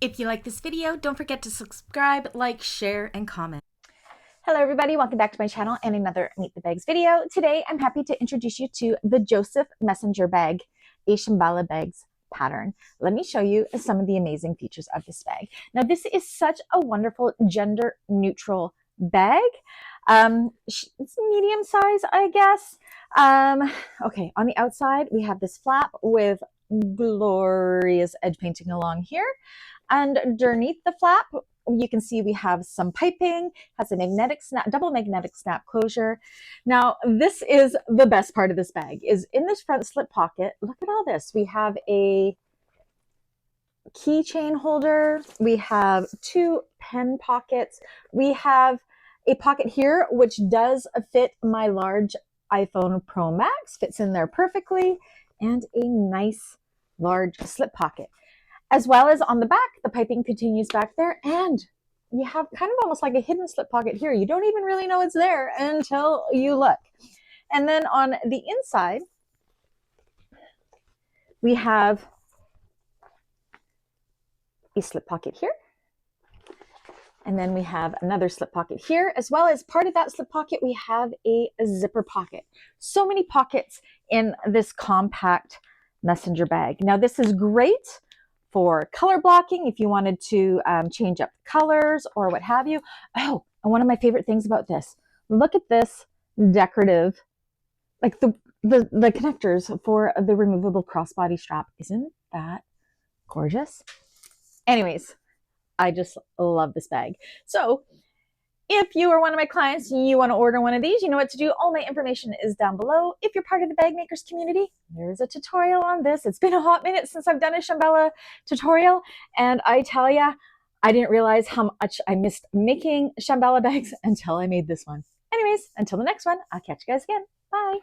If you like this video, don't forget to subscribe, like, share, and comment. Hello everybody, welcome back to my channel and another Meet the Bags video. Today I'm happy to introduce you to the Joseph Messenger bag, a Shamballa bags pattern. Let me show you some of the amazing features of this bag. Now this is such a wonderful gender neutral bag. It's medium size, I guess. Okay, on the outside we have this flap with glorious edge painting along here. And underneath the flap, you can see we have some piping, has a magnetic snap, double magnetic snap closure. Now, this is the best part of this bag, is in this front slip pocket. Look at all this. We have a keychain holder. We have two pen pockets. We have a pocket here, which does fit my large iPhone Pro Max, fits in there perfectly, and a nice large slip pocket. As well as on the back, the piping continues back there, and you have kind of almost like a hidden slip pocket here. You don't even really know it's there until you look. And then on the inside, we have a slip pocket here. And then we have another slip pocket here, as well as part of that slip pocket, we have a zipper pocket. So many pockets in this compact messenger bag. Now this is great for color blocking, if you wanted to change up colors or what have you. Oh, and one of my favorite things about this, look at this decorative, like the connectors for the removable crossbody strap. Isn't that gorgeous? Anyways, I just love this bag. So if you are one of my clients and you want to order one of these, you know what to do. All my information is down below. If you're part of the bag makers community, there's a tutorial on this. It's been a hot minute since I've done a Shamballa tutorial, and I tell ya, I didn't realize how much I missed making Shamballa bags until I made this one. Anyways, until the next one, I'll catch you guys again. Bye.